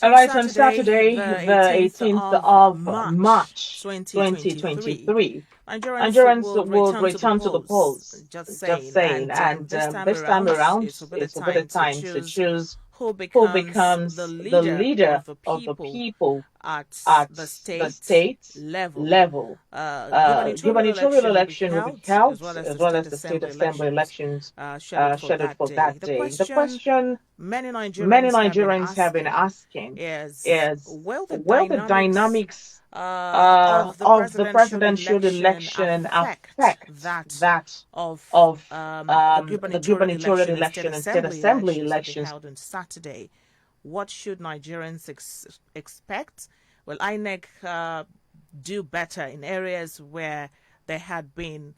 All right, on Saturday, the 18th of March, 2023, Nigerians will return to the polls. Just saying. And this time around, it's a bit of time to choose who becomes the leader of the people at the state level. Gubernatorial election will be held, as well as the state assembly elections scheduled for that day. The question many Nigerians have been asking is, will the dynamics of the presidential election affect that of the gubernatorial election and state assembly elections? Held on Saturday. What should Nigerians expect? Well, INEC do better in areas where there had been,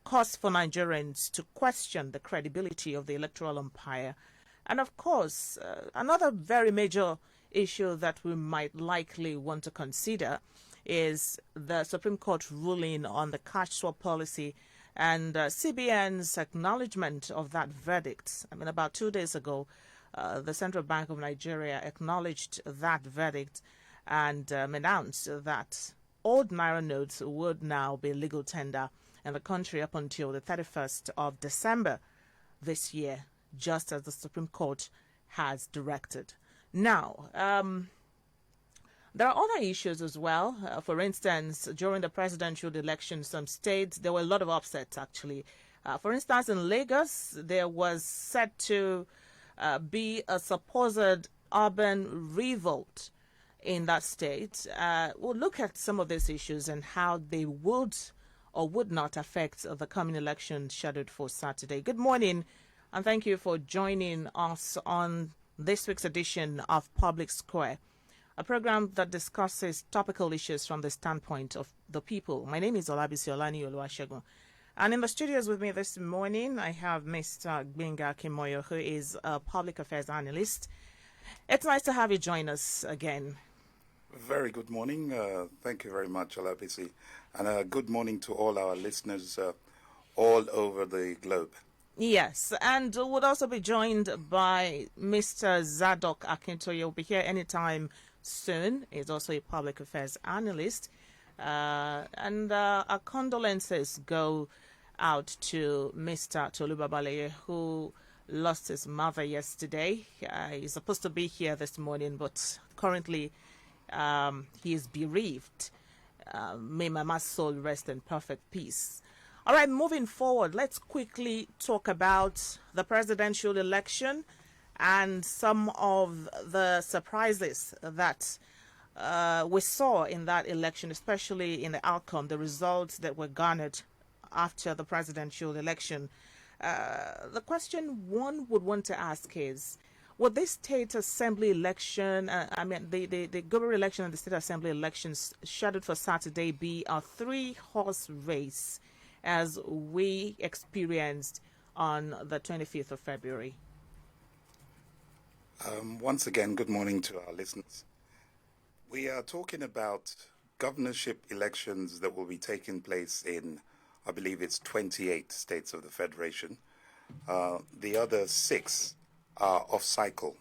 cause for Nigerians to question the credibility of the electoral umpire. And of course, another very major issue that we might likely want to consider is the Supreme Court ruling on the cash swap policy and CBN's acknowledgement of that verdict. I mean, about 2 days ago, the Central Bank of Nigeria acknowledged that verdict and announced that old Naira notes would now be legal tender in the country up until the 31st of December this year, just as the Supreme Court has directed. Now, there are other issues as well. For instance, during the presidential election, some states, there were a lot of upsets, actually. For instance, in Lagos, there was said to be a supposed urban revolt in that state. We'll look at some of these issues and how they would or would not affect the coming election scheduled for Saturday. Good morning, and thank you for joining us on this week's edition of Public Square, a program that discusses topical issues from the standpoint of the people. My name is Olabisi Olaniyi Oluwasegun, and in the studios with me this morning, I have Mr. Gbenga Akinmoyo, who is a public affairs analyst. It's nice to have you join us again. Very good morning. Thank you very much, Olabisi. And good morning to all our listeners all over the globe. Yes, and we'll also be joined by Mr. Zadok Akintoye. He'll be here anytime soon. He's also a public affairs analyst. And our condolences go out to Mr. Tolubabaleye, who lost his mother yesterday. He's supposed to be here this morning, but currently he is bereaved. May Mama's soul rest in perfect peace. All right, moving forward, let's quickly talk about the presidential election and some of the surprises that we saw in that election, especially in the outcome, the results that were garnered after the presidential election. The question one would want to ask is, would this state assembly election, the gubernatorial election and the state assembly elections scheduled for Saturday be a three-horse race as we experienced on the 25th of February? Once again, good morning to our listeners. We are talking about governorship elections that will be taking place in, I believe it's 28 states of the Federation. The other 6 are off cycle.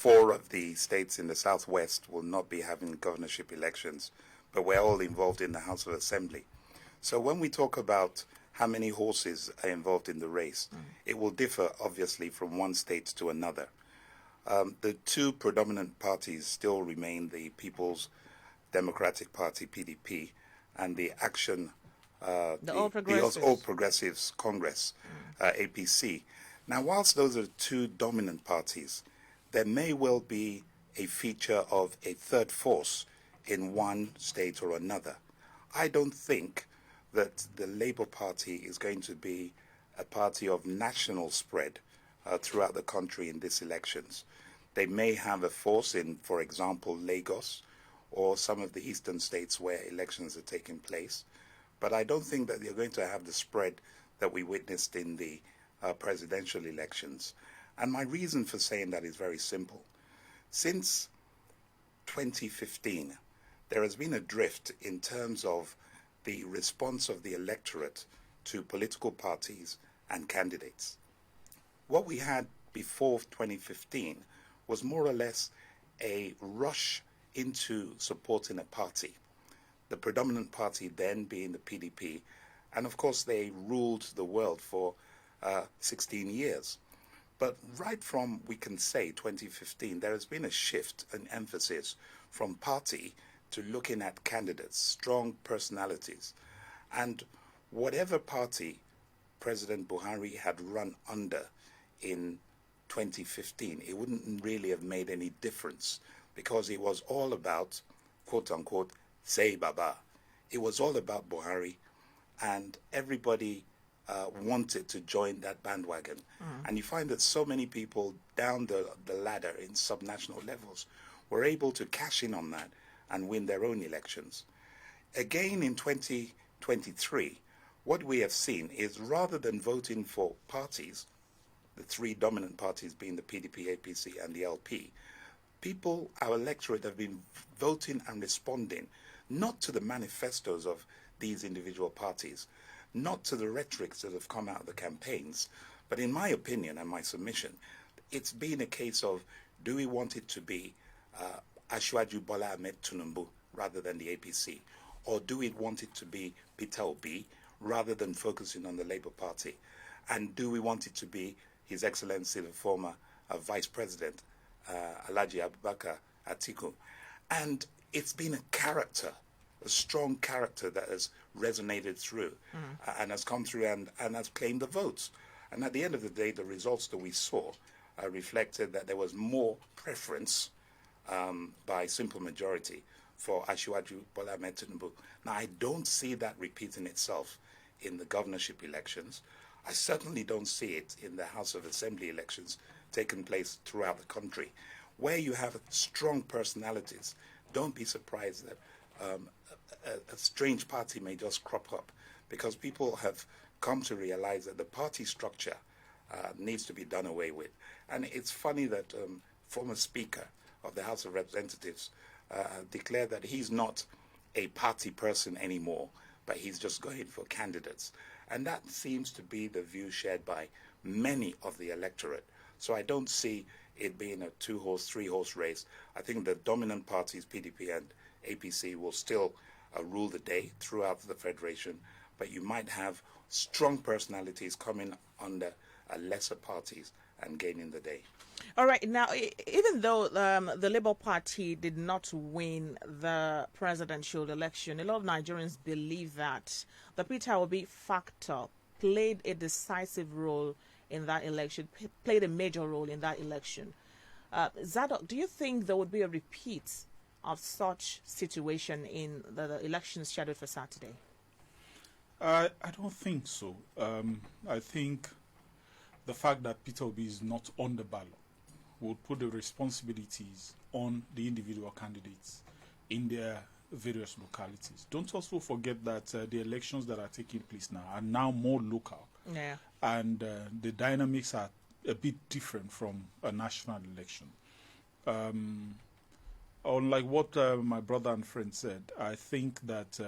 4 of the states in the southwest will not be having governorship elections, but we're all involved in the House of Assembly. So when we talk about how many horses are involved in the race, it will differ obviously from one state to another. The 2 predominant parties still remain the People's Democratic Party, PDP, and the All Progressives Congress, APC. Now, whilst those are 2 dominant parties, there may well be a feature of a third force in one state or another. I don't think that the Labour Party is going to be a party of national spread throughout the country in these elections. They may have a force in, for example, Lagos or some of the eastern states where elections are taking place, but I don't think that they're going to have the spread that we witnessed in the presidential elections. And my reason for saying that is very simple. Since 2015, there has been a drift in terms of the response of the electorate to political parties and candidates. What we had before 2015 was more or less a rush into supporting a party, the predominant party then being the PDP, and of course they ruled the world for 16 years. But right from, we can say, 2015, there has been a shift, an emphasis from party to looking at candidates, strong personalities. And whatever party President Buhari had run under in 2015, it wouldn't really have made any difference because it was all about, quote unquote, say Baba. It was all about Buhari, and everybody wanted to join that bandwagon. And you find that so many people down the ladder in subnational levels were able to cash in on that and win their own elections. Again in 2023, what we have seen is rather than voting for parties, the 3 dominant parties being the PDP, APC, and the LP, people, our electorate, have been voting and responding not to the manifestos of these individual parties, not to the rhetorics that have come out of the campaigns, but in my opinion and my submission, it's been a case of, do we want it to be Asiwaju Bola Ahmed Tinubu rather than the APC? Or do we want it to be Peter Obi rather than focusing on the Labour Party? And do we want it to be His Excellency, the former Vice President, Alhaji Abubakar Atiku? And it's been a character, a strong character that has resonated through and has come through and has claimed the votes. And at the end of the day, the results that we saw reflected that there was more preference by simple majority for Asiwaju Bola Ahmed Tinubu. Now, I don't see that repeating itself in the governorship elections. I certainly don't see it in the House of Assembly elections taking place throughout the country. Where you have strong personalities, don't be surprised that a strange party may just crop up, because people have come to realize that the party structure needs to be done away with. And it's funny that former Speaker of the House of Representatives declared that he's not a party person anymore, but he's just going for candidates. And that seems to be the view shared by many of the electorate. So I don't see it being a 2-horse, 3-horse race. I think the dominant parties, PDP and APC, will still rule the day throughout the federation, but you might have strong personalities coming under lesser parties and gaining the day. All right. Now, even though the Labour Party did not win the presidential election, a lot of Nigerians believe that the Peter Obi factor played a decisive role in that election, played a major role in that election. Zadok, do you think there would be a repeat of such situation in the elections scheduled for Saturday? I don't think so. I think the fact that Peter Obi is not on the ballot will put the responsibilities on the individual candidates in their various localities. Don't also forget that the elections that are taking place now are now more local. Yeah. And the dynamics are a bit different from a national election. Unlike what my brother and friend said, I think that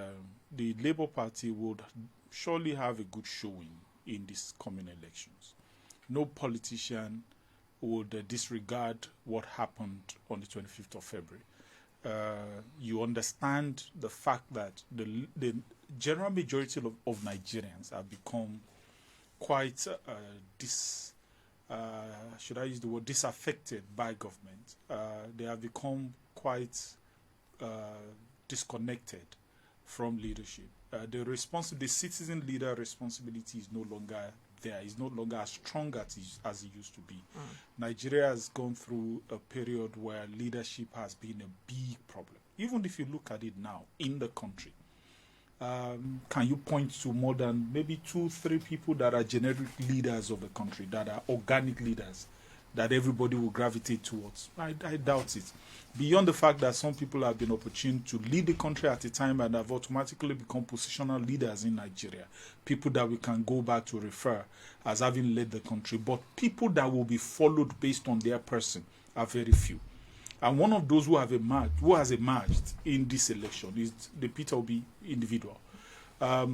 the Labour Party would surely have a good showing in these coming elections. No politician would disregard what happened on the 25th of February. You understand the fact that the general majority of Nigerians have become quite should I use the word disaffected by government. They have become quite disconnected from leadership. The citizen leader responsibility is no longer there. It's no longer as strong as it used to be. Nigeria has gone through a period where leadership has been a big problem. Even if you look at it now in the country, can you point to more than maybe 2-3 people that are generic leaders of the country, that are organic leaders, that everybody will gravitate towards? I doubt it. Beyond the fact that some people have been opportune to lead the country at a time and have automatically become positional leaders in Nigeria, people that we can go back to refer as having led the country, but people that will be followed based on their person are very few. And one of those who has emerged in this election is the Peter Obi individual. I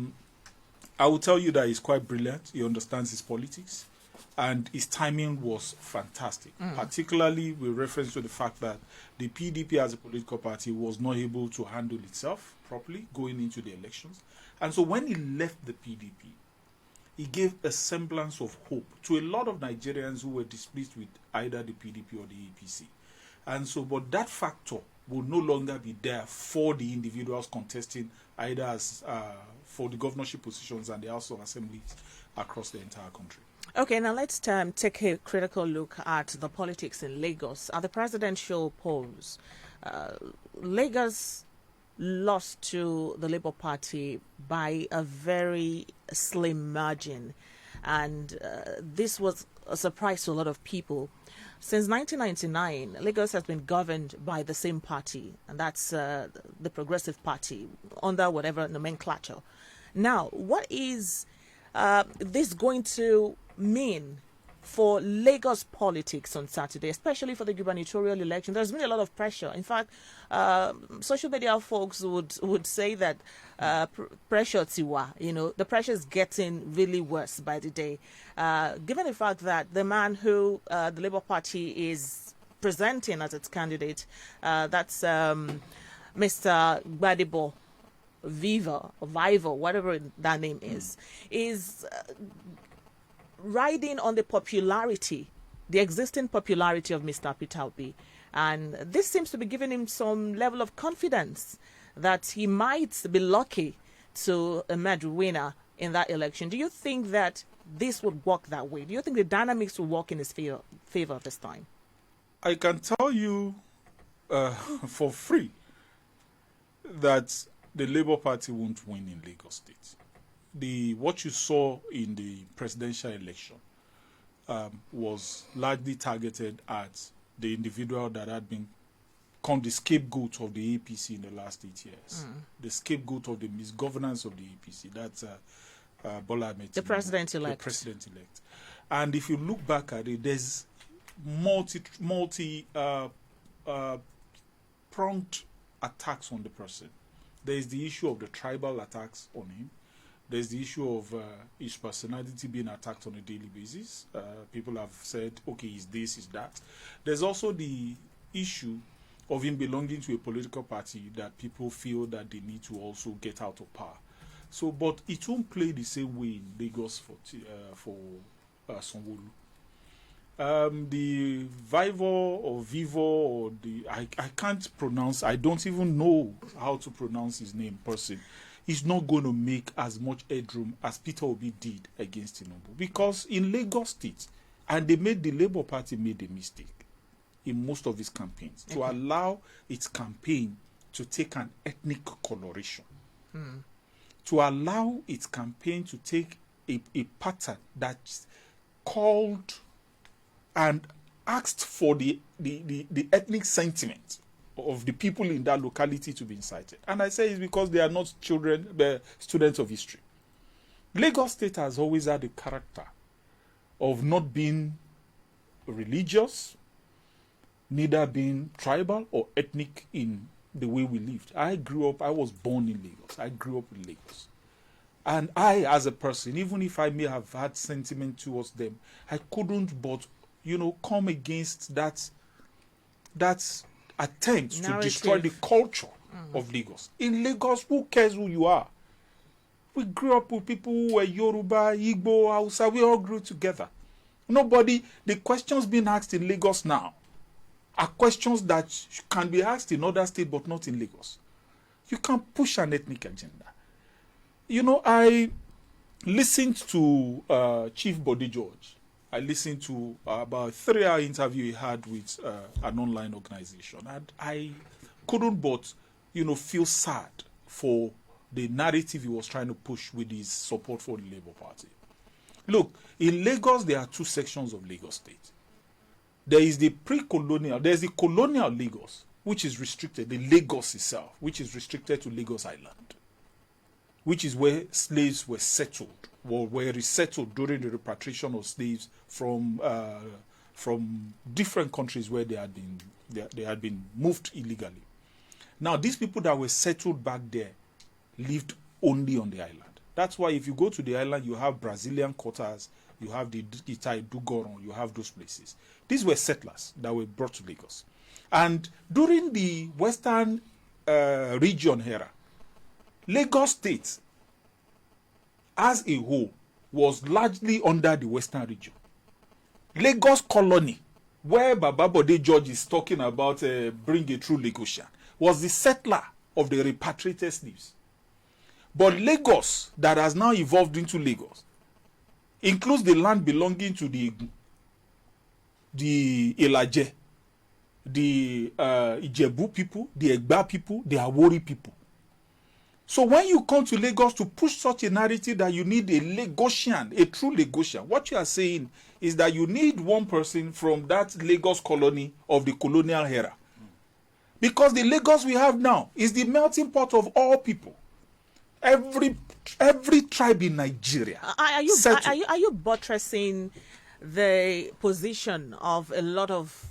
will tell you that he's quite brilliant. He understands his politics, and his timing was fantastic, particularly with reference to the fact that the PDP as a political party was not able to handle itself properly going into the elections. And so when he left the PDP, he gave a semblance of hope to a lot of Nigerians who were displeased with either the PDP or the APC. And so, but that factor will no longer be there for the individuals contesting either as for the governorship positions and the House of Assemblies across the entire country. Okay, now let's take a critical look at the politics in Lagos. At the presidential polls, Lagos lost to the Labour Party by a very slim margin. And this was a surprise to a lot of people. Since 1999, Lagos has been governed by the same party, and that's the Progressive Party, under whatever nomenclature. Now, what is this going to mean for Lagos politics on Saturday, especially for the gubernatorial election? There's been a lot of pressure. In fact, social media folks would say that pressure tiwa, the pressure is getting really worse by the day. Given the fact that the man who the Labour Party is presenting as its candidate, that's Mr. Gbadebo Viva, whatever that name is riding on the popularity, the existing popularity of Mr. Peter Obi. And this seems to be giving him some level of confidence that he might be lucky to emerge winner in that election. Do you think that this would work that way? Do you think the dynamics will work in his favor this time? I can tell you for free that the Labour Party won't win in Lagos State. What you saw in the presidential election was largely targeted at the individual that had become the scapegoat of the APC in the last 8 years, the scapegoat of the misgovernance of the APC. That's Bola Ahmed Tinubu, the president-elect. The president-elect. And if you look back at it, there's multi pronged attacks on the person. There is the issue of the tribal attacks on him. There's the issue of his personality being attacked on a daily basis. People have said, okay, is this, is that. There's also the issue of him belonging to a political party that people feel that they need to also get out of power. So, but it won't play the same way in Lagos for Sanwo-Olu. The Vivo or I can't pronounce. I don't even know how to pronounce his name, person. He's not going to make as much headroom as Peter Obi did against Tinubu, because in Lagos State, and the Labour Party made a mistake in most of its campaigns to allow its campaign to take an ethnic coloration, to allow its campaign to take a pattern that's called and asked for the ethnic sentiment of the people in that locality to be incited. And I say it's because they are not children, they're students of history. Lagos State has always had a character of not being religious, neither being tribal or ethnic in the way we lived. I was born in Lagos. I grew up in Lagos. And I, as a person, even if I may have had sentiment towards them, I couldn't but come against that attempt to Narrative. destroy the culture of Lagos. In Lagos, who cares who you are? We grew up with people who were Yoruba, Igbo, Hausa. We all grew together. The questions being asked in Lagos now are questions that can be asked in other states but not in Lagos. You can't push an ethnic agenda. I listened to Chief Bode George. I listened to about a 3-hour interview he had with an online organization. And I couldn't but, feel sad for the narrative he was trying to push with his support for the Labour Party. Look, in Lagos, there are 2 sections of Lagos State. There is the pre-colonial, there's the colonial Lagos, which is restricted, the Lagos itself, which is restricted to Lagos Island, which is where slaves were settled, or were resettled during the repatriation of slaves from different countries where they had been moved illegally. Now, these people that were settled back there lived only on the island. That's why if you go to the island, you have Brazilian quarters, you have the Itai Dugoron, you have those places. These were settlers that were brought to Lagos. And during the Western region era, Lagos State as a whole was largely under the Western region. Lagos Colony, where Baba Bode George is talking about bring a true Lagosian, was the settler of the repatriated slaves. But Lagos, that has now evolved into Lagos, includes the land belonging to the Elaje, the Ijebu people, the Egba people, the Awori people. So when you come to Lagos to push such a narrative that you need a Lagosian, a true Lagosian, what you are saying is that you need one person from that Lagos colony of the colonial era. Because the Lagos we have now is the melting pot of all people. Every tribe in Nigeria. Are you buttressing the position of a lot of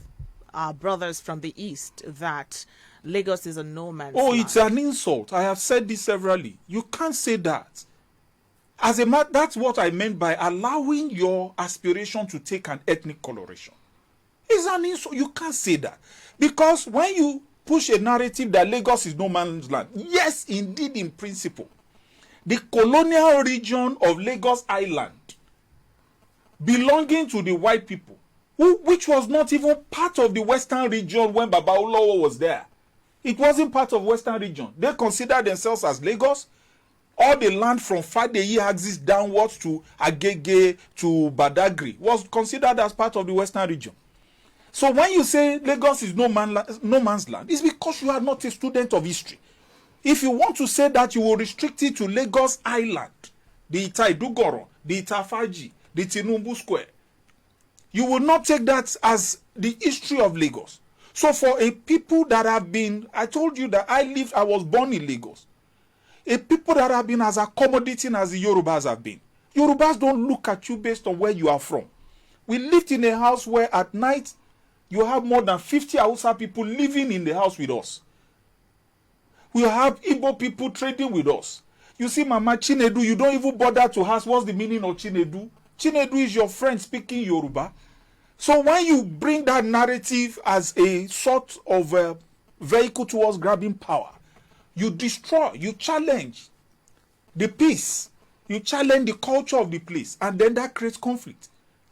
our brothers from the East that Lagos is a no man's land? It's an insult. I have said this severally. You can't say that. That's what I meant by allowing your aspiration to take an ethnic coloration. It's an insult. You can't say that. Because when you push a narrative that Lagos is no man's land, yes, indeed, in principle, the colonial region of Lagos Island belonging to the white people, which was not even part of the Western region when Baba Olowo was there. It wasn't part of Western region. They considered themselves as Lagos. All the land from Fadeyi axis downwards to Agege to Badagry was considered as part of the Western region. So when you say Lagos is no man's land, it's because you are not a student of history. If you want to say that, you will restrict it to Lagos Island, the Itai Dugoron, the Itafaji, the Tinubu Square. You will not take that as the history of Lagos. So for a people that have been, I told you that I was born in Lagos. A people that have been as accommodating as the Yorubas have been. Yorubas don't look at you based on where you are from. We lived in a house where at night you have more than 50 Hausa people living in the house with us. We have Igbo people trading with us. You see, Mama Chinedu, you don't even bother to ask what's the meaning of Chinedu. Chinedu is your friend speaking Yoruba. So when you bring that narrative as a sort of vehicle towards grabbing power, you destroy, you challenge the peace, you challenge the culture of the place, and then that creates conflict.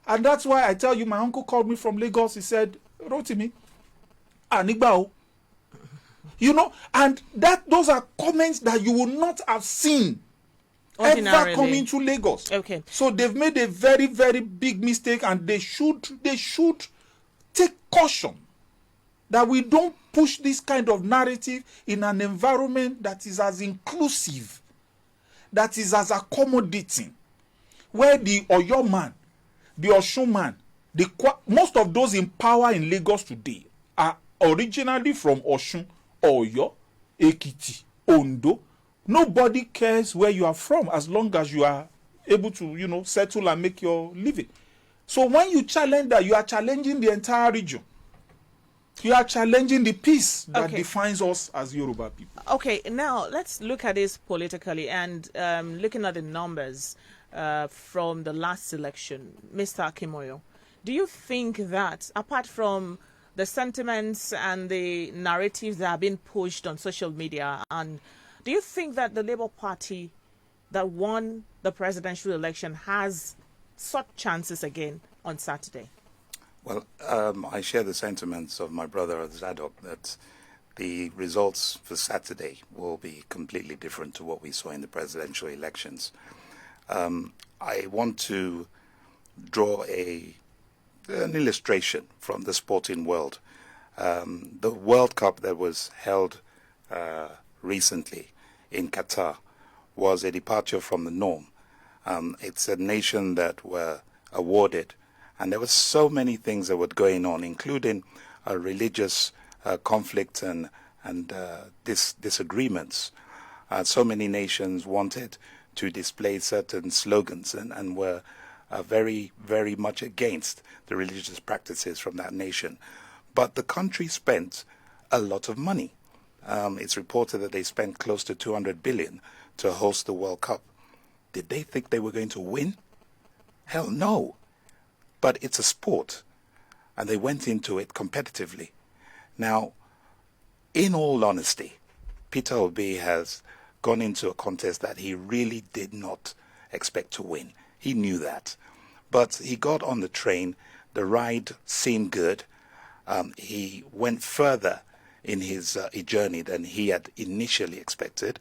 And that's why I tell you, my uncle called me from Lagos. He said, Rotimi, Anigbao. And those are comments that you will not have seen ever coming to Lagos. Okay. So they've made a very, very big mistake, and they should take caution that we don't push this kind of narrative in an environment that is as inclusive, that is as accommodating, where the Oyo man, the Osun man, most of those in power in Lagos today are originally from Osun, Oyo, Ekiti, Ondo. Nobody cares where you are from as long as you are able to, settle and make your living. So when you challenge that, you are challenging the entire region. You are challenging the peace that defines us as Yoruba people. Okay, now let's look at this politically and looking at the numbers from the last election. Mr. Akinmoyo, Do you think that, apart from the sentiments and the narratives that have been pushed on social media, and do you think that the Labour Party that won the presidential election has such chances again on Saturday? Well, I share the sentiments of my brother Zadok that the results for Saturday will be completely different to what we saw in the presidential elections. I want to draw an illustration from the sporting world. The World Cup that was held recently in Qatar was a departure from the norm. It's a nation that were awarded, and there were so many things that were going on, including religious conflict and disagreements. So many nations wanted to display certain slogans and were very, very much against the religious practices from that nation. But the country spent a lot of money. It's reported that they spent close to 200 billion to host the World Cup. Did they think they were going to win? Hell no. But it's a sport, and they went into it competitively. Now, in all honesty, Peter Obi has gone into a contest that he really did not expect to win. He knew that. But he got on the train. The ride seemed good. He went further in his journey than he had initially expected.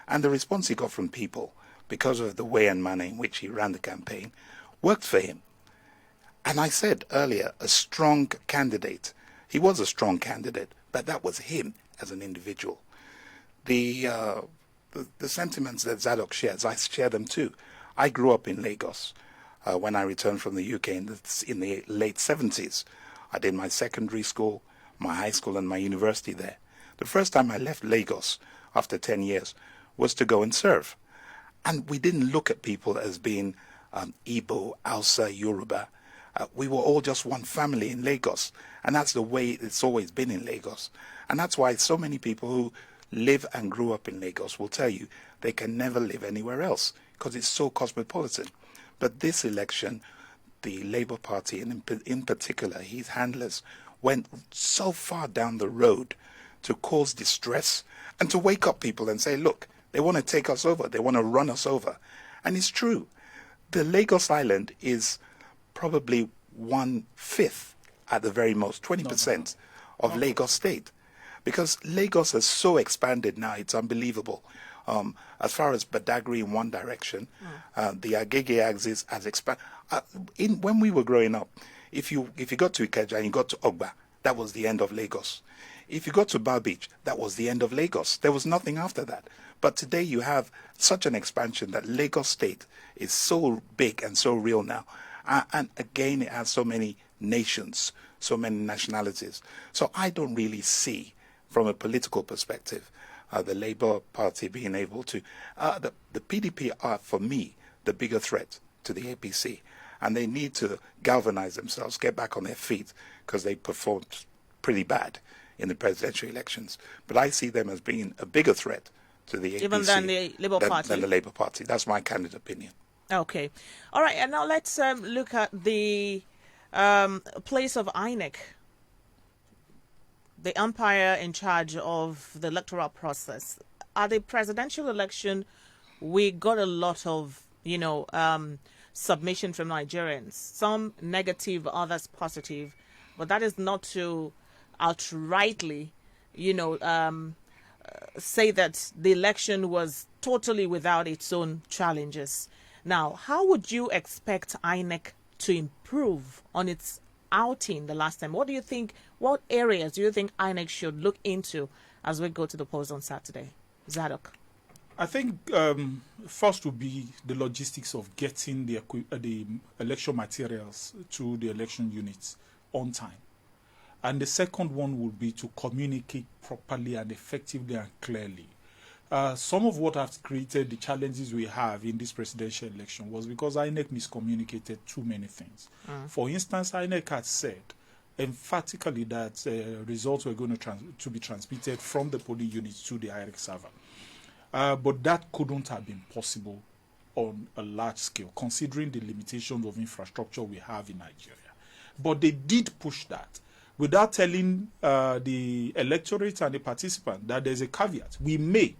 And the response he got from people, because of the way and manner in which he ran the campaign, worked for him. And I said earlier, a strong candidate. He was a strong candidate, but that was him as an individual. The sentiments that Zadok shares, I share them too. I grew up in Lagos when I returned from the UK in the late 70s. I did my secondary school, my high school, and my university there. The first time I left Lagos after 10 years was to go and serve. And we didn't look at people as being Igbo, Hausa, Yoruba. We were all just one family in Lagos. And that's the way it's always been in Lagos. And that's why so many people who live and grew up in Lagos will tell you they can never live anywhere else because it's so cosmopolitan. But this election, the Labour Party, and in particular his handlers, went so far down the road to cause distress and to wake up people and say, look, they want to take us over. They want to run us over. And it's true. The Lagos Island is probably 1/5 at the very most, 20% of Lagos State. Because Lagos has so expanded now, it's unbelievable. As far as Badagry in one direction, the Agege axis has expanded. When we were growing up, if you got to Ikeja and you got to Ogba, that was the end of Lagos. If you got to Bar Beach, that was the end of Lagos. There was nothing after that. But today you have such an expansion that Lagos State is so big and so real now. And again, it has so many nations, so many nationalities. So I don't really see, from a political perspective, the Labour Party being able to... the PDP are, for me, the bigger threat to the APC. And they need to galvanize themselves, get back on their feet, because they performed pretty bad in the presidential elections. But I see them as being a bigger threat to the APC even than the Labour Party. Than the Labour Party. That's my candid opinion. Okay. All right. And now let's look at the place of INEC, the umpire in charge of the electoral process. At the presidential election, we got a lot of, submission from Nigerians, some negative, others positive, but that is not to outrightly, say that the election was totally without its own challenges. Now, how would you expect INEC to improve on its outing the last time? What areas do you think INEC should look into as we go to the polls on Saturday? Zadok. I think first would be the logistics of getting the election materials to the election units on time. And the second one would be to communicate properly and effectively and clearly. Some of what has created the challenges we have in this presidential election was because INEC miscommunicated too many things. For instance, INEC had said emphatically that results were going to be transmitted from the polling units to the IREC server. But that couldn't have been possible on a large scale, considering the limitations of infrastructure we have in Nigeria. But they did push that without telling the electorate and the participant that there's a caveat. We may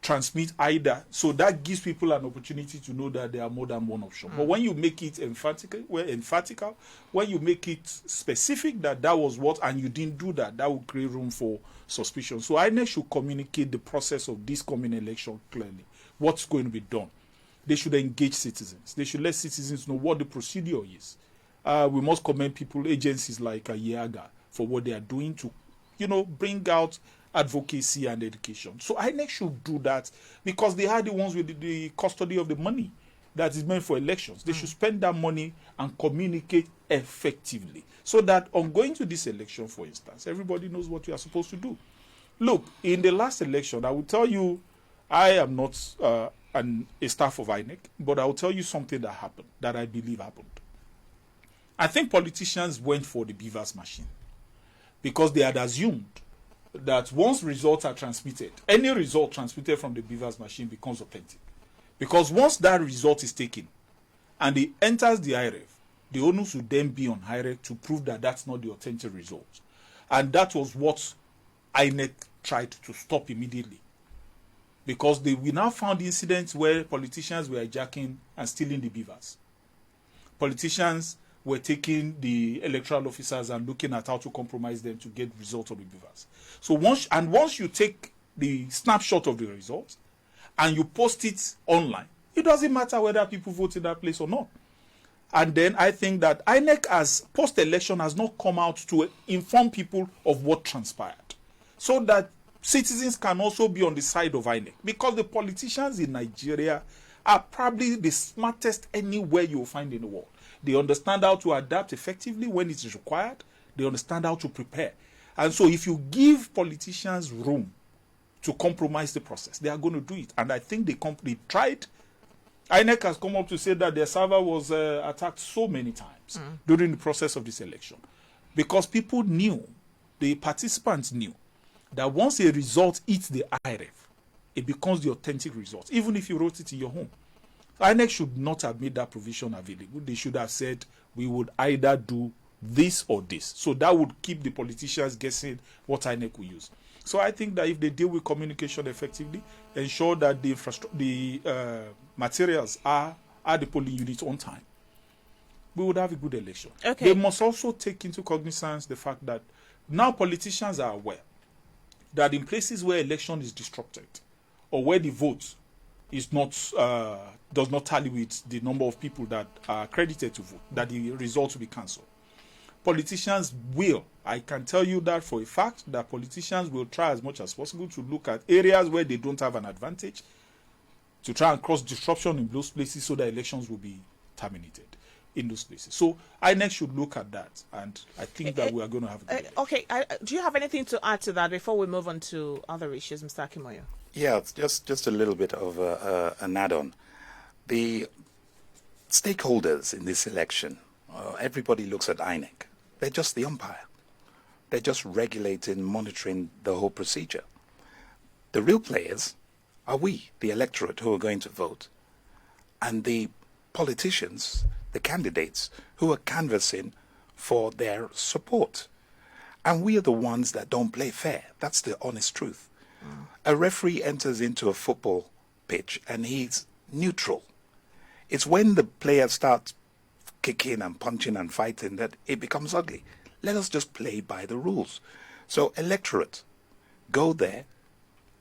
transmit either, so that gives people an opportunity to know that there are more than one option. But when you make it emphatical, when you make it specific that that was what, and you didn't do that, that would create room for suspicion. So INEC should communicate the process of this coming election clearly, what's going to be done. They should engage citizens. They should let citizens know what the procedure is. We must commend people, agencies like IAGA, for what they are doing to, bring out advocacy and education. So INEC should do that because they are the ones with the custody of the money that is meant for elections. They should spend that money and communicate effectively so that on going to this election, for instance, everybody knows what you are supposed to do. Look, in the last election, I will tell you, I am not a staff of INEC, but I will tell you something that happened, that I believe happened. I think politicians went for the beavers machine because they had assumed that once results are transmitted, any result transmitted from the beavers machine becomes authentic. Because once that result is taken and it enters the IREF, the onus would then be on IREF to prove that that's not the authentic result. And that was what INEC tried to stop immediately. Because we now found incidents where politicians were hijacking and stealing the beavers. Politicians were taking the electoral officers and looking at how to compromise them to get results of the beavers. So once you take the snapshot of the results and you post it online, it doesn't matter whether people vote in that place or not. And then I think that INEC as post-election has not come out to inform people of what transpired, so that citizens can also be on the side of INEC, because the politicians in Nigeria are probably the smartest anywhere you will find in the world. They understand how to adapt effectively when it is required. They understand how to prepare. And so if you give politicians room to compromise the process, they are going to do it. And I think they tried. INEC has come up to say that their server was attacked so many times during the process of this election. Because people knew, the participants knew, that once a result hits the IREF, it becomes the authentic result, even if you wrote it in your home. INEC should not have made that provision available. They should have said, we would either do this or this. So that would keep the politicians guessing what INEC will use. So I think that if they deal with communication effectively, ensure that the materials are at the polling units on time, we would have a good election. Okay. They must also take into cognizance the fact that now politicians are aware that in places where election is disrupted or where the vote is not does not tally with the number of people that are accredited to vote, that the results will be cancelled. Politicians will, I can tell you that for a fact, that politicians will try as much as possible to look at areas where they don't have an advantage, to try and cause disruption in those places so that elections will be terminated in those places. So INEC should look at that, and I think that we are going to have a good election. Okay, do you have anything to add to that before we move on to other issues, Mr. Akinmoyo? Yeah, it's just a little bit of an add-on. The stakeholders in this election, everybody looks at INEC. They're just the umpire. They're just regulating, monitoring the whole procedure. The real players are we, the electorate, who are going to vote, and the politicians, the candidates, who are canvassing for their support. And we are the ones that don't play fair. That's the honest truth. A referee enters into a football pitch and he's neutral. It's when the players start kicking and punching and fighting that it becomes ugly. Let us just play by the rules. So electorate, go there,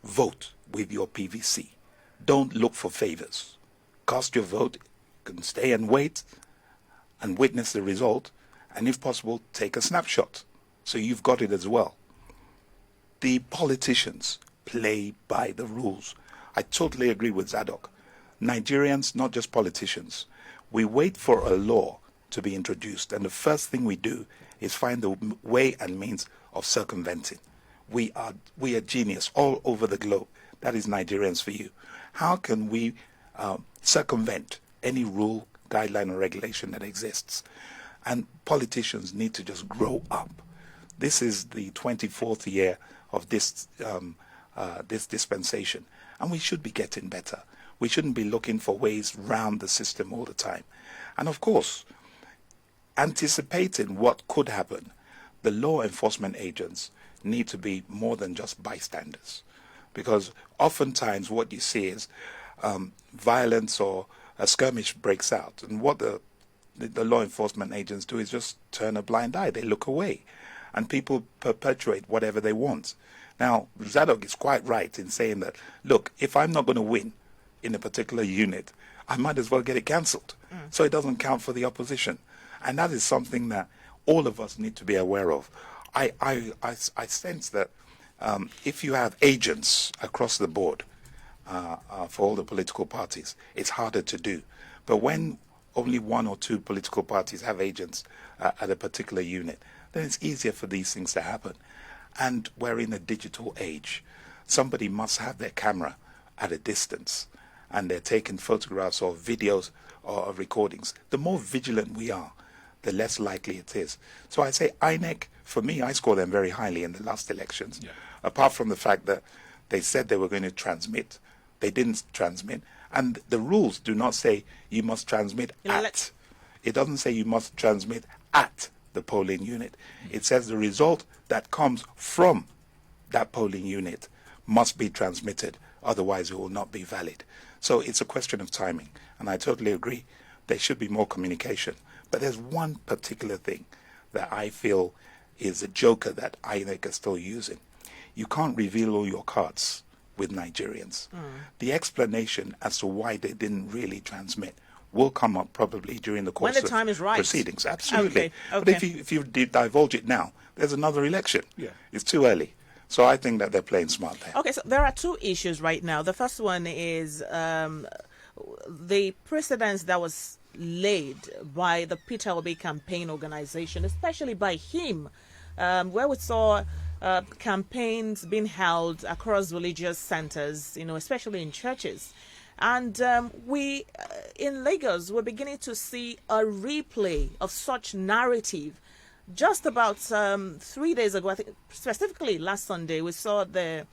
vote with your PVC. Don't look for favors. Cast your vote, you can stay and wait and witness the result, and if possible, take a snapshot. So you've got it as well. The politicians play by the rules. I totally agree with Zadok. Nigerians, not just politicians, we wait for a law to be introduced, and the first thing we do is find the way and means of circumventing. We are genius all over the globe. That is Nigerians for you. How can we circumvent any rule, guideline, or regulation that exists? And politicians need to just grow up. This is the 24th year of this dispensation, and we should be getting better. We shouldn't be looking for ways round the system all the time. And of course, anticipating what could happen, the law enforcement agents need to be more than just bystanders. Because oftentimes what you see is violence or a skirmish breaks out, and what the law enforcement agents do is just turn a blind eye. They look away, and people perpetuate whatever they want. Now, Zadok is quite right in saying that, look, if I'm not going to win in a particular unit, I might as well get it cancelled, so it doesn't count for the opposition. And that is something that all of us need to be aware of. I sense that if you have agents across the board for all the political parties, it's harder to do. But when only one or two political parties have agents at a particular unit, then it's easier for these things to happen. And we're in a digital age. Somebody must have their camera at a distance, and they're taking photographs or videos or recordings. The more vigilant we are, the less likely it is. So I say INEC, for me, I score them very highly in the last elections, apart from the fact that they said they were going to transmit. They didn't transmit. And the rules do not say you must transmit at. It doesn't say you must transmit at the polling unit. It says the result that comes from that polling unit must be transmitted. Otherwise, it will not be valid. So it's a question of timing. And I totally agree. There should be more communication. But there's one particular thing that I feel is a joker that INEC is still using. You can't reveal all your cards with Nigerians. The explanation as to why they didn't really transmit will come up probably during the course when the time of is right. proceedings. Absolutely. Okay. But if you divulge it now, there's another election. It's too early. So I think that they're playing smart there. Okay, so there are two issues right now. The first one is the precedence that was laid by the Peter Obi campaign organization, especially by him, where we saw campaigns being held across religious centers, especially in churches. And we, in Lagos, we're beginning to see a replay of such narrative. Just about 3 days ago, I think specifically last Sunday, we saw the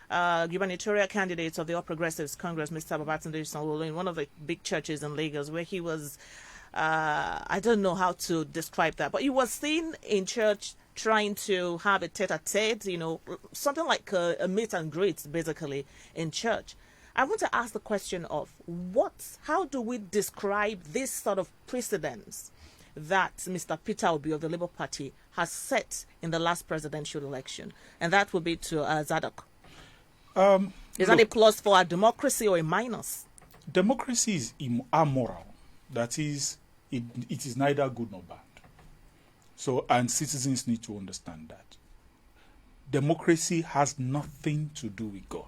gubernatorial candidate of the All Progressives Congress, Mr. Babatunde Sanwo-Olu, in one of the big churches in Lagos, where he was, I don't know how to describe that, but he was seen in church trying to have a tete-a-tete, something like a meet and greet, basically, in church. I want to ask the question of how do we describe this sort of precedence that Mr. Peter Obi of the Labour Party has set in the last presidential election? And that would be to Zadok. Is that a plus for our democracy or a minus? Democracy is amoral. That is, it is neither good nor bad. So, and citizens need to understand that. Democracy has nothing to do with God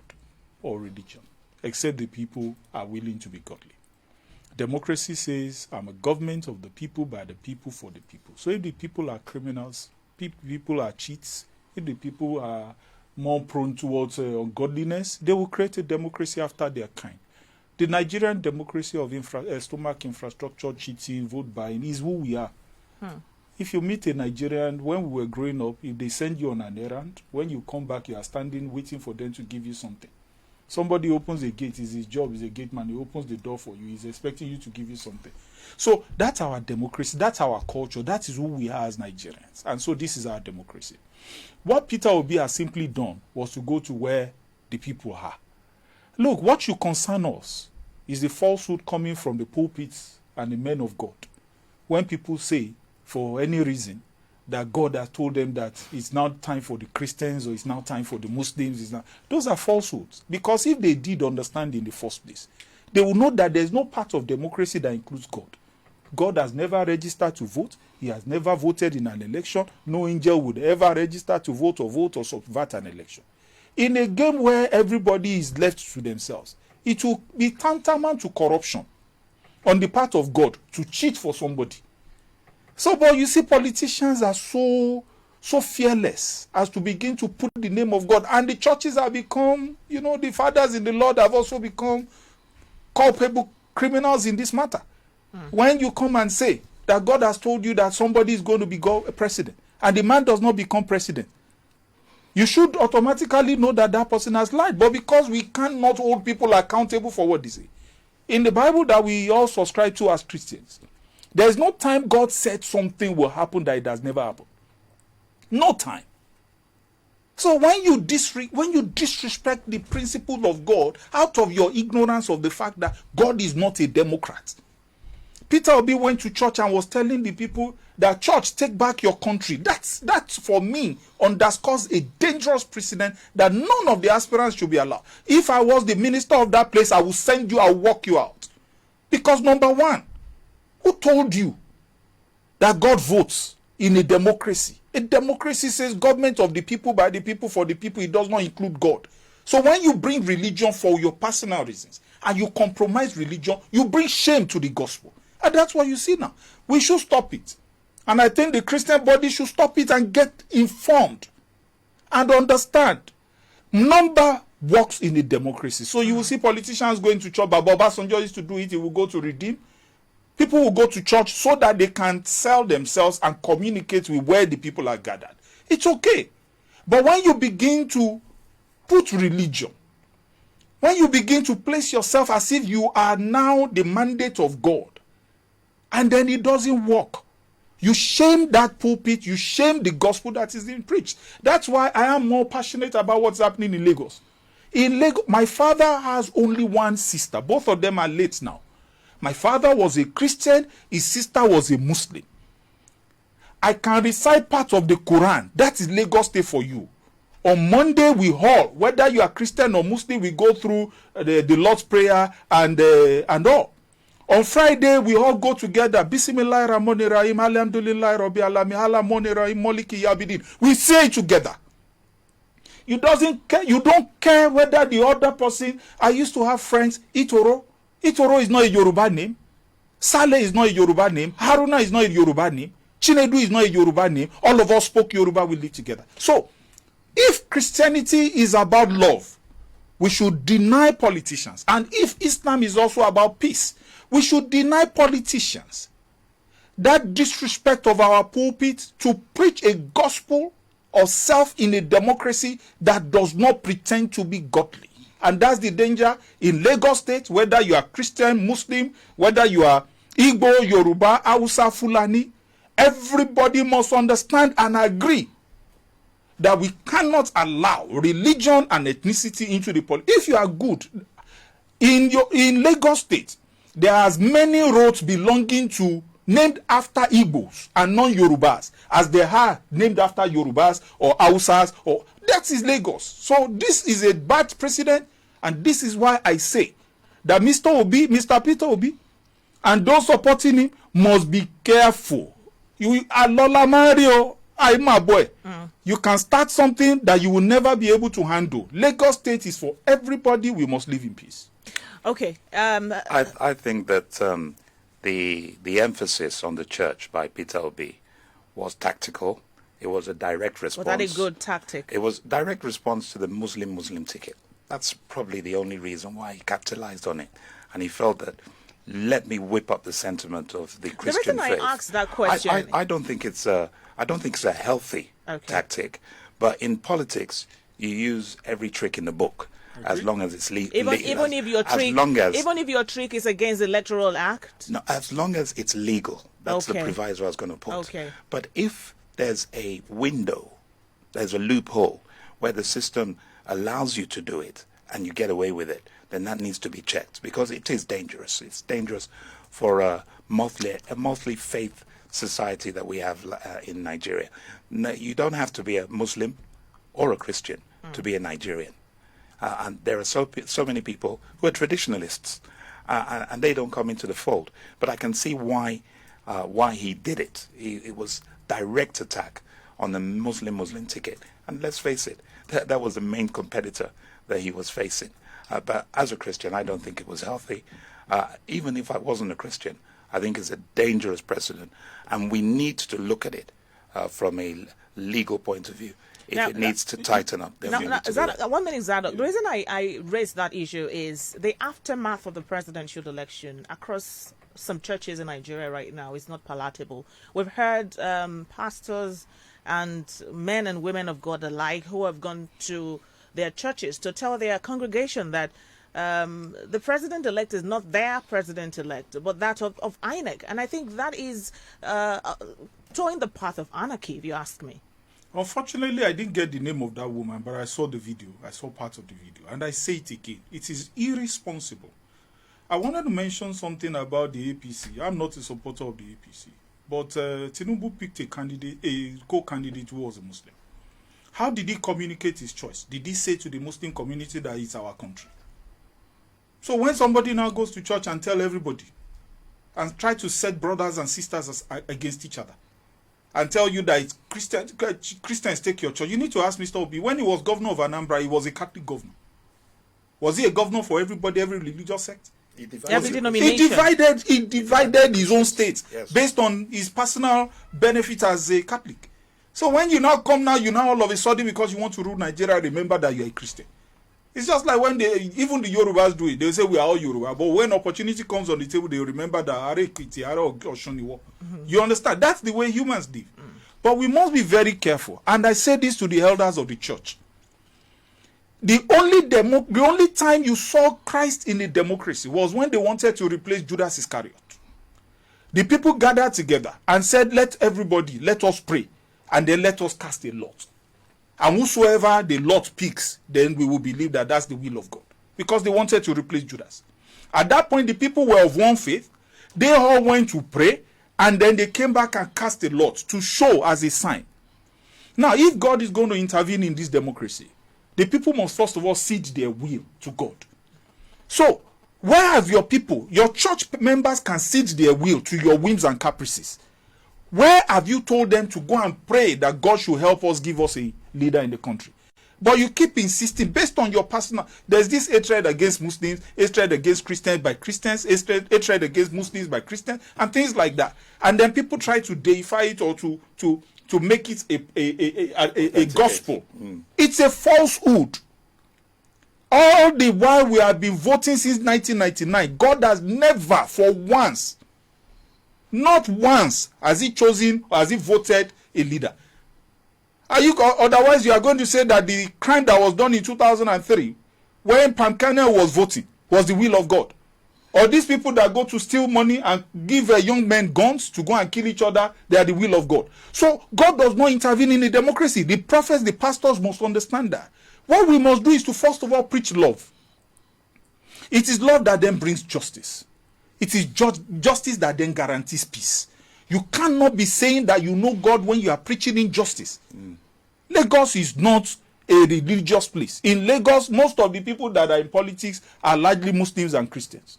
or religion, except the people are willing to be godly. Democracy says, I'm a government of the people, by the people, for the people. So if the people are criminals, people are cheats, if the people are more prone towards ungodliness, they will create a democracy after their kind. The Nigerian democracy of stomach infrastructure, cheating, vote buying is who we are. If you meet a Nigerian, when we were growing up, if they send you on an errand, when you come back, you are standing waiting for them to give you something. Somebody opens a gate, it's his job, he's a gate man, he opens the door for you, he's expecting you to give you something. So that's our democracy, that's our culture, that is who we are as Nigerians. And so this is our democracy. What Peter Obi has simply done was to go to where the people are. Look, what should concern us is the falsehood coming from the pulpits and the men of God. When people say, for any reason, that God has told them that it's now time for the Christians or it's now time for the Muslims. Those are falsehoods. Because if they did understand in the first place, they will know that there's no part of democracy that includes God. God has never registered to vote. He has never voted in an election. No angel would ever register to vote or subvert an election. In a game where everybody is left to themselves, it will be tantamount to corruption on the part of God to cheat for somebody. So, but you see, politicians are so fearless as to begin to put the name of God. And the churches have become, the fathers in the Lord have also become culpable criminals in this matter. When you come and say that God has told you that somebody is going to be president, and the man does not become president, you should automatically know that that person has lied. But because we cannot hold people accountable for what they say, in the Bible that we all subscribe to as Christians, There's no time God said something will happen that it has never happened. No time. So when you disrespect the principle of God out of your ignorance of the fact that God is not a democrat. Peter Obi went to church and was telling the people that, church, take back your country. That's for me underscores a dangerous precedent that none of the aspirants should be allowed. If I was the minister of that place, I will send you, I'll walk you out. Because number one, who told you that God votes in a democracy? A democracy says government of the people, by the people, for the people. It does not include God. So when you bring religion for your personal reasons and you compromise religion, you bring shame to the gospel. And that's what you see now. We should stop it. And I think the Christian body should stop it and get informed and understand. Number works in a democracy. So you will see politicians going to church. Baba Obasanjo used to do it. He will go to Redeem. People will go to church so that they can sell themselves and communicate with where the people are gathered. It's okay. But when you begin to put religion, when you begin to place yourself as if you are now the mandate of God, and then it doesn't work, you shame that pulpit, you shame the gospel that is being preached. That's why I am more passionate about what's happening in Lagos. In Lagos, my father has only one sister. Both of them are late now. My father was a Christian, his sister was a Muslim. I can recite part of the Quran. That is Lagos State for you. On Monday, we all, whether you are Christian or Muslim, we go through the Lord's Prayer and all. On Friday, we all go together. Bismillahirrahmanirrahim, alhamdulillah, rabbi alamin, alamonirrahim, moliki yabidin. We say it together. You don't care whether the other person. I used to have friends, Itoro. Itoro is not a Yoruba name. Saleh is not a Yoruba name. Haruna is not a Yoruba name. Chinedu is not a Yoruba name. All of us spoke Yoruba, we live together. So, if Christianity is about love, we should deny politicians. And if Islam is also about peace, we should deny politicians that disrespect of our pulpit to preach a gospel of self in a democracy that does not pretend to be godly. And that's the danger in Lagos State, whether you are Christian, Muslim, whether you are Igbo, Yoruba, Hausa, Fulani. Everybody must understand and agree that we cannot allow religion and ethnicity into the politics. If you are good, in Lagos State, there are as many roads belonging to named after Igbos and non-Yorubas as they are named after Yorubas or Hausas. Or that is Lagos. So this is a bad precedent, and this is why I say that Mr. Peter Obi, and those supporting him must be careful. You Alola Mario, my boy. You can start something that you will never be able to handle. Lagos State is for everybody. We must live in peace. Okay. I think that the emphasis on the church by Peter Obi was tactical. It was a direct response. Was that a good tactic? It was direct response to the Muslim ticket. That's probably the only reason why he capitalized on it. And he felt that, let me whip up the sentiment of the Christian faith. The reason I asked that question, I don't think it's a healthy tactic. But in politics, you use every trick in the book. As long as it's legal. Even if your trick is against the Electoral Act? No, as long as it's legal. That's the proviso I was going to put. Okay. But if there's a window, there's a loophole where the system allows you to do it and you get away with it, then that needs to be checked, because it is dangerous. It's dangerous for a mostly faith society that we have in Nigeria. No, you don't have to be a Muslim or a Christian to be a Nigerian. And there are so many people who are traditionalists, and they don't come into the fold. But I can see why he did it. It was direct attack on the Muslim ticket. And let's face it, that was the main competitor that he was facing. But as a Christian, I don't think it was healthy. Even if I wasn't a Christian, I think it's a dangerous precedent. And we need to look at it from a legal point of view. If it needs to tighten up, then we need to do that. 1 minute, Zadok. The reason I raised that issue is the aftermath of the presidential election across some churches in Nigeria right now is not palatable. We've heard pastors and men and women of God alike who have gone to their churches to tell their congregation that the president-elect is not their president-elect, but that of INEC. And I think that is towing the path of anarchy, if you ask me. Unfortunately, I didn't get the name of that woman, but I saw the video. I saw part of the video. And I say it again. It is irresponsible. I wanted to mention something about the APC. I'm not a supporter of the APC. But Tinubu picked a co-candidate who was a Muslim. How did he communicate his choice? Did he say to the Muslim community that it's our country? So when somebody now goes to church and tell everybody and try to set brothers and sisters against each other and tell you that it's Christians take your church, you need to ask Mr. Obi, when he was governor of Anambra, he was a Catholic governor. Was he a governor for everybody, every religious sect? He divided his own state based on his personal benefit as a Catholic. So when you now come now, you now all of a sudden, because you want to rule Nigeria, remember that you're a Christian. It's just like when even the Yorubas do it. They say we are all Yoruba, but when opportunity comes on the table, they remember that you understand? That's the way humans live. But we must be very careful. And I say this to the elders of the church. The only time you saw Christ in a democracy was when they wanted to replace Judas Iscariot. The people gathered together and said, let us pray, and then let us cast a lot. And whosoever the Lord picks, then we will believe that that's the will of God. Because they wanted to replace Judas. At that point, the people were of one faith. They all went to pray, and then they came back and cast a lot to show as a sign. Now, if God is going to intervene in this democracy, the people must first of all cede their will to God. So, where have your people, your church members can cede their will to your whims and caprices? Where have you told them to go and pray that God should help us, give us a leader in the country? But you keep insisting based on your personal, there's this hatred against Muslims, hatred against Christians by Christians, hatred against Muslims by Christians, and things like that. And then people try to deify it or to make it a gospel. It's a falsehood. All the while we have been voting since 1999, God has never for once, not once, has he chosen or has he voted a leader. Otherwise, you are going to say that the crime that was done in 2003, when Pankania was voting, was the will of God. Or these people that go to steal money and give young men guns to go and kill each other, they are the will of God. So God does not intervene in a democracy. The prophets, the pastors must understand that. What we must do is to first of all preach love. It is love that then brings justice. It is justice that then guarantees peace. You cannot be saying that you know God when you are preaching injustice. Lagos is not a religious place. In Lagos, most of the people that are in politics are largely Muslims and Christians.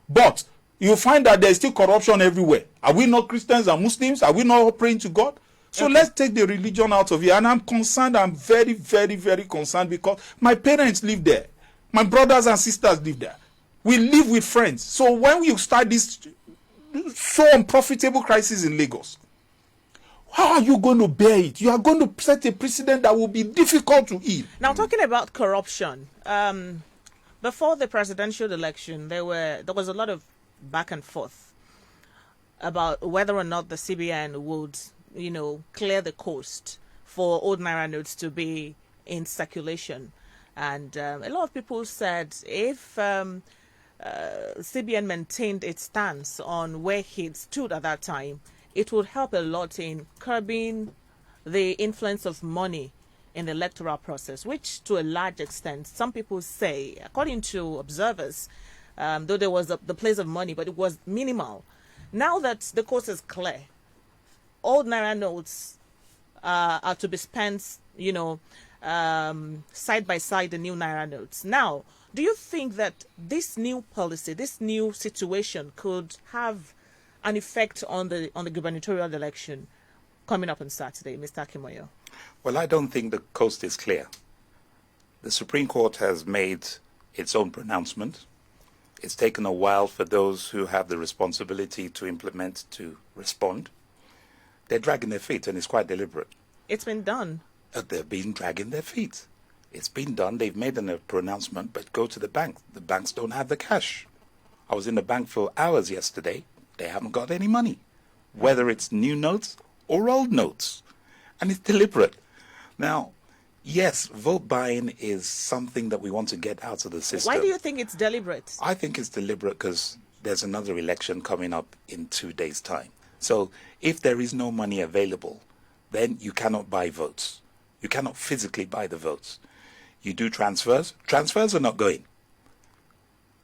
But you find that there is still corruption everywhere. Are we not Christians and Muslims? Are we not praying to God? So let's take the religion out of here. And I'm concerned. I'm very, very, very concerned because my parents live there. My brothers and sisters live there. We live with friends. So when you start this so unprofitable crisis in Lagos, how are you going to bear it? You are going to set a precedent that will be difficult to heal. Now, talking about corruption, before the presidential election, there was a lot of back and forth about whether or not the CBN would, clear the coast for old Naira notes to be in circulation. And a lot of people said if CBN maintained its stance on where it stood at that time, it would help a lot in curbing the influence of money in the electoral process, which to a large extent, some people say, according to observers, though there was the place of money, but it was minimal. Now that the coast is clear, old Naira notes are to be spent, side by side the new Naira notes. Now, do you think that this new policy, this new situation could have an effect on the gubernatorial election coming up on Saturday, Mr. Akinmoyo? Well, I don't think the coast is clear. The Supreme Court has made its own pronouncement. It's taken a while for those who have the responsibility to implement to respond. They're dragging their feet, and it's quite deliberate. It's been done. They've been dragging their feet. It's been done. They've made a pronouncement, but go to the bank. The banks don't have the cash. I was in the bank for hours yesterday. They haven't got any money, whether it's new notes or old notes. And it's deliberate. Now, Yes, vote buying is something that we want to get out of the system. Why do you think it's deliberate? I think it's deliberate because there's another election coming up in 2 days' time. So if there is no money available, then you cannot buy votes. You cannot physically buy the votes. You do transfers. Transfers are not going.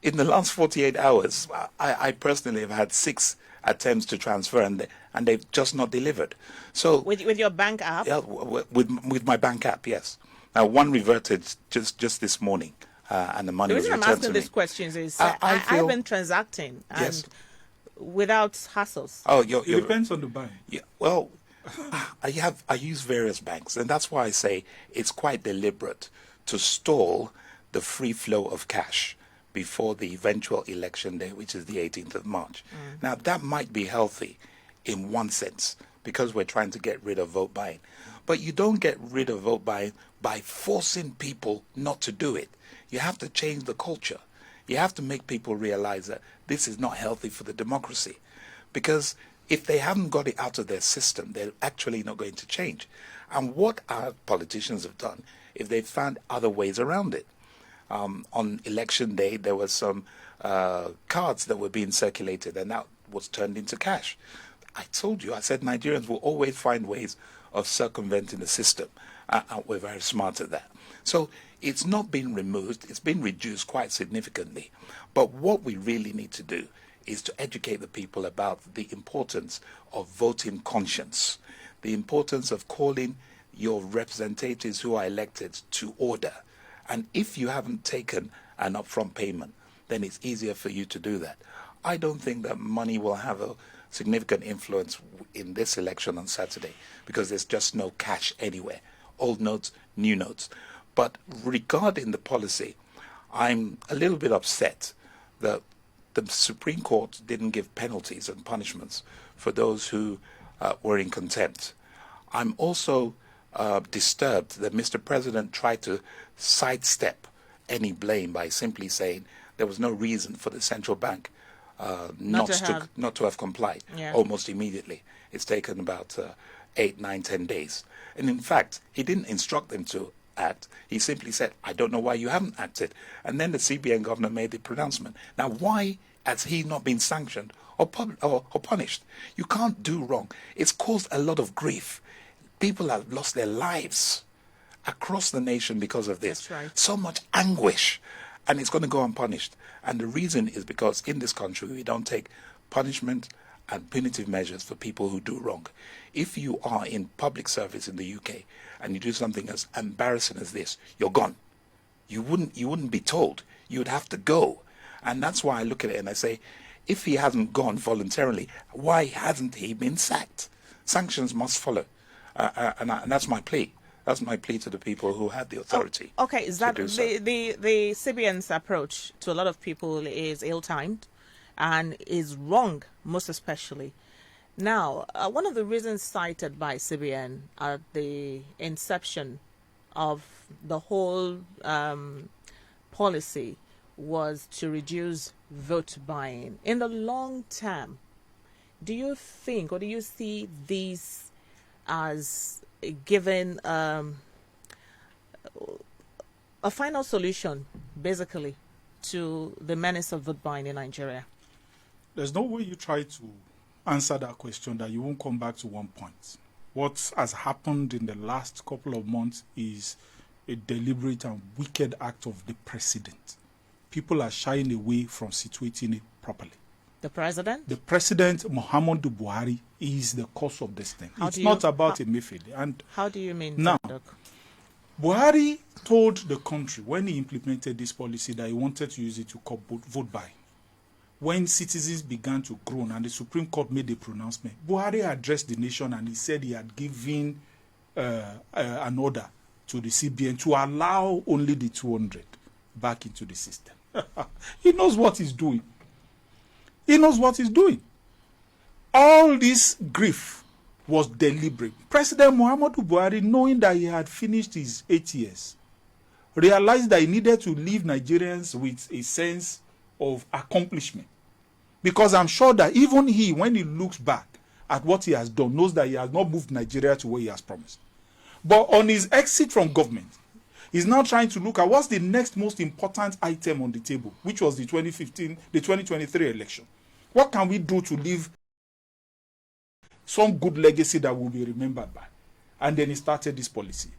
In the last 48 hours, I personally have had 6 attempts to transfer, and they've just not delivered. So with your bank app? Yeah, with my bank app, yes. Now, one reverted just this morning, and the money was returned to me. The reason I'm asking these questions is I've been transacting and without hassles. Oh, it depends on the bank. Yeah, well, I use various banks, and that's why I say it's quite deliberate to stall the free flow of cash before the eventual election day, which is the 18th of March. Now, that might be healthy in one sense, because we're trying to get rid of vote buying. But you don't get rid of vote buying by forcing people not to do it. You have to change the culture. You have to make people realize that this is not healthy for the democracy. Because if they haven't got it out of their system, they're actually not going to change. And what our politicians have done is they've found other ways around it. On election day, there were some cards that were being circulated, and that was turned into cash. I told you, I said Nigerians will always find ways of circumventing the system. We're very smart at that. So it's not been removed, it's been reduced quite significantly. But what we really need to do is to educate the people about the importance of voting conscience, the importance of calling your representatives who are elected to order. And if you haven't taken an upfront payment, then it's easier for you to do that. I don't think that money will have a significant influence in this election on Saturday because there's just no cash anywhere. Old notes, new notes. But regarding the policy, I'm a little bit upset that the Supreme Court didn't give penalties and punishments for those who were in contempt. I'm also disturbed that Mr. President tried to sidestep any blame by simply saying there was no reason for the central bank not to have complied almost immediately. It's taken about 8, 9, 10 days. And in fact, he didn't instruct them to act. He simply said, I don't know why you haven't acted. And then the CBN governor made the pronouncement. Now, why has he not been sanctioned or punished? You can't do wrong. It's caused a lot of grief. People have lost their lives across the nation because of this. That's right. So much anguish, and it's going to go unpunished. And the reason is because in this country, we don't take punishment and punitive measures for people who do wrong. If you are in public service in the UK and you do something as embarrassing as this, you're gone. You wouldn't be told. You would have to go. And that's why I look at it and I say, if he hasn't gone voluntarily, why hasn't he been sacked? Sanctions must follow. And that's my plea. That's my plea to the people who have the authority. Okay, is that the CBN's approach to a lot of people is ill-timed and is wrong, most especially. Now, one of the reasons cited by CBN at the inception of the whole policy was to reduce vote buying. In the long term, do you think or do you see these as given a final solution, basically, to the menace of vote buying in Nigeria? There's no way you try to answer that question that you won't come back to one point. What has happened in the last couple of months is a deliberate and wicked act of the president. People are shying away from situating it properly. The president? The president, Muhammadu Buhari, is the cause of this thing. It's not about Emefiele. And how do you mean, now, Zadok? Buhari told the country when he implemented this policy that he wanted to use it to curb vote buying. When citizens began to groan and the Supreme Court made a pronouncement, Buhari addressed the nation and he said he had given an order to the CBN to allow only the 200 back into the system. He knows what he's doing. He knows what he's doing. All this grief was deliberate. President Muhammadu Buhari, knowing that he had finished his 8 years, realized that he needed to leave Nigerians with a sense of accomplishment. Because I'm sure that even he, when he looks back at what he has done, knows that he has not moved Nigeria to where he has promised. But on his exit from government, he's now trying to look at what's the next most important item on the table, which was the 2023 election. What can we do to leave some good legacy that will be remembered by? And then he started this policy.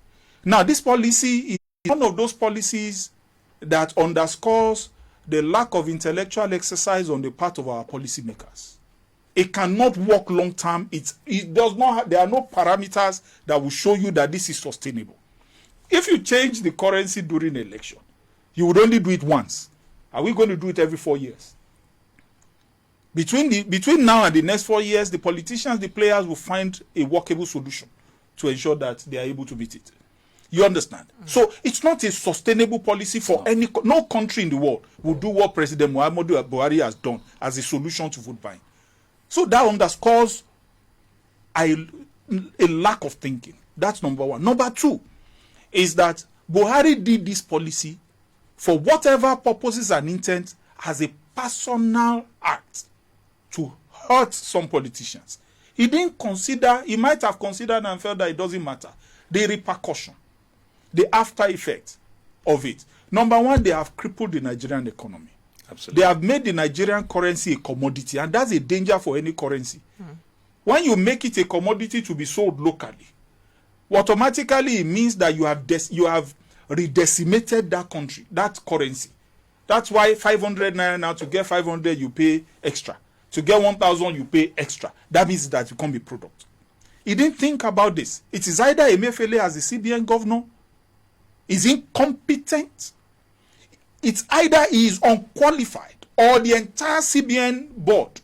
Now, this policy is one of those policies that underscores the lack of intellectual exercise on the part of our policymakers. It cannot work long term. It does not. There are no parameters that will show you that this is sustainable. If you change the currency during the election, you would only do it once. Are we going to do it every 4 years? Between now and the next 4 years, the politicians, the players will find a workable solution to ensure that they are able to beat it. You understand? So it's not a sustainable policy for no country in the world will do what President Muhammadu Buhari has done as a solution to vote buying. So that underscores a lack of thinking. That's number one. Number two is that Buhari did this policy for whatever purposes and intent as a personal act to hurt some politicians. He might have considered and felt that it doesn't matter. The repercussion, the after effect of it. Number one, they have crippled the Nigerian economy. Absolutely. They have made the Nigerian currency a commodity, and that's a danger for any currency. When you make it a commodity to be sold locally, automatically it means that you have redecimated that country, that currency. That's why 500 naira now, to get 500 you pay extra. To get 1,000 you pay extra. That means that you can't be product. He didn't think about this. It is either Emefiele as the CBN governor is incompetent. It's either he is unqualified or the entire CBN board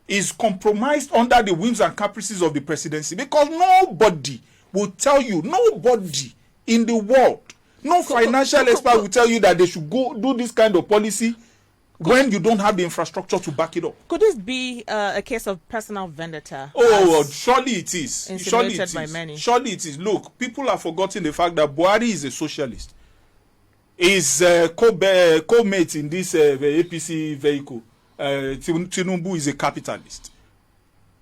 is compromised under the whims and caprices of the presidency, because nobody will tell you, nobody in the world, no financial expert will tell you that they should go do this kind of policy when you don't have the infrastructure to back it up. Could this be a case of personal vendetta? Oh, surely it is. Insinuated by many. Surely it is. Look, people have forgotten the fact that Buhari is a socialist. Is co-mate in this APC vehicle. Tinubu is a capitalist.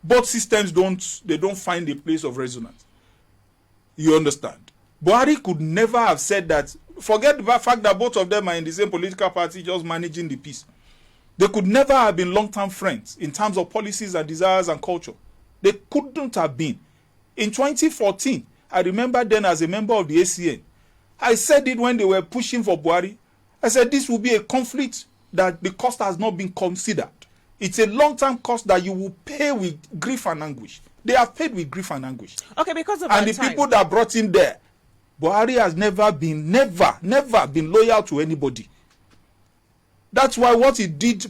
Both systems don't find a place of resonance. You understand? Buhari could never have said that. Forget the fact that both of them are in the same political party, just managing the peace. They could never have been long-term friends in terms of policies and desires and culture. They couldn't have been. In 2014, I remember then as a member of the ACN, I said it when they were pushing for Buhari. I said this will be a conflict that the cost has not been considered. It's a long-term cost that you will pay with grief and anguish. They have paid with grief and anguish. Okay, because of and the people that brought him there, Buhari has never been loyal to anybody. That's why what he did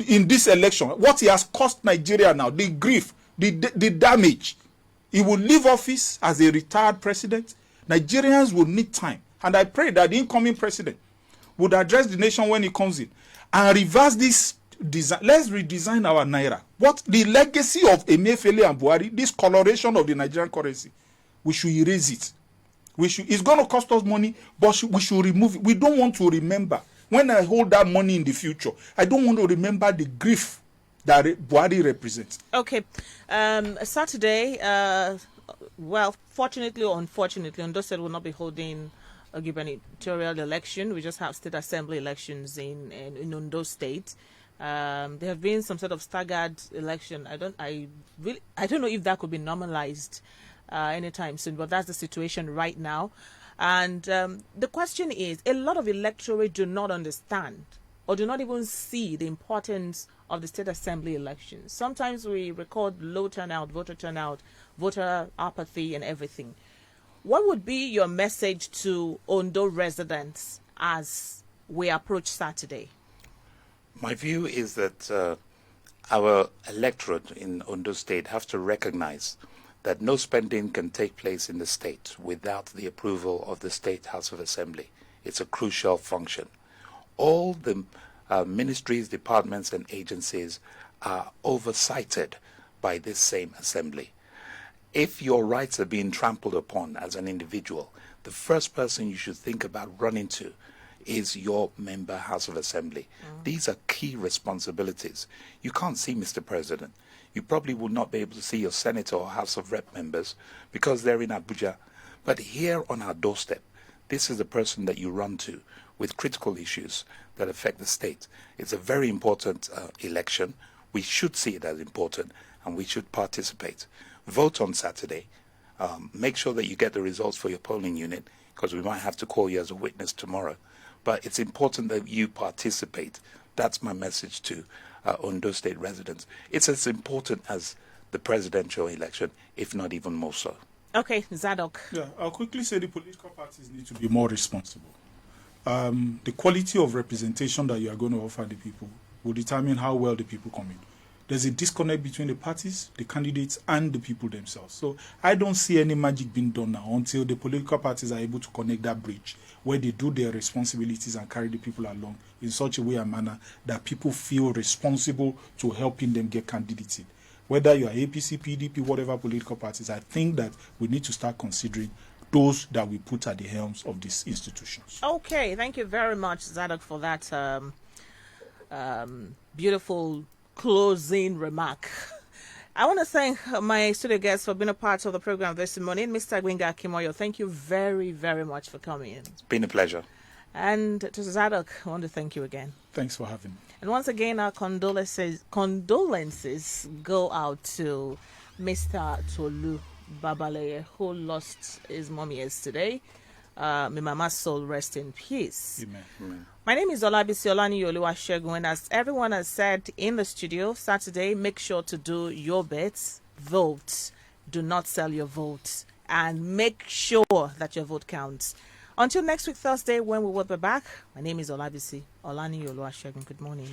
in this election, what he has cost Nigeria now, the grief, the damage, he will leave office as a retired president. Nigerians will need time. And I pray that the incoming president would address the nation when he comes in and reverse this design. Let's redesign our Naira. What the legacy of Emefiele and Buhari, this coloration of the Nigerian currency, we should erase it. It's going to cost us money, but we should remove it. We don't want to remember. When I hold that money in the future, I don't want to remember the grief that Buhari represents. Okay. Saturday, well, fortunately or unfortunately, Ondo State will not be holding a gubernatorial election. We just have state assembly elections in Ondo State. There have been some sort of staggered election. I don't know if that could be normalized anytime soon, but that's the situation right now. And the question is, a lot of electorate do not understand or do not even see the importance of the state assembly elections. Sometimes we record low turnout, voter apathy and everything. What would be your message to Ondo residents as we approach Saturday? My view is that our electorate in Ondo State have to recognize that no spending can take place in the state without the approval of the State House of Assembly. It's a crucial function. All the ministries, departments, and agencies are oversighted by this same assembly. If your rights are being trampled upon as an individual, the first person you should think about running to is your member House of Assembly. These are key responsibilities. You can't see Mr. President. You probably will not be able to see your Senator or House of Rep members because they're in Abuja. But here on our doorstep, this is the person that you run to with critical issues that affect the state. It's a very important election. We should see it as important, and we should participate. Vote on Saturday. Make sure that you get the results for your polling unit, because we might have to call you as a witness tomorrow. But it's important that you participate. That's my message to Ondo State residents. It's as important as the presidential election, if not even more so. Okay, Zadok. Yeah, I'll quickly say the political parties need to be more responsible. The quality of representation that you are going to offer the people will determine how well the people come in. There's a disconnect between the parties, the candidates, and the people themselves. So I don't see any magic being done now until the political parties are able to connect that bridge where they do their responsibilities and carry the people along in such a way and manner that people feel responsible to helping them get candidates in. Whether you are APC, PDP, whatever political parties, I think that we need to start considering those that we put at the helms of these institutions. Okay, thank you very much, Zadok, for that beautiful closing remark. I want to thank my studio guests for being a part of the program this morning. Mr. Gbenga Akinmoyo, thank you very, very much for coming in. It's been a pleasure. And to Zadok, I want to thank you again. Thanks for having me. And once again, our condolences go out to Mr. Tolu Babaleye, who lost his mom yesterday. May Mama's soul rest in peace. Amen. Amen. My name is Olabisi Olaniyi Oluwasegun, and as everyone has said in the studio, Saturday, make sure to do your bets, vote, do not sell your vote, and make sure that your vote counts. Until next week, Thursday, when we will be back, my name is Olabisi Olaniyi Oluwasegun. Good morning.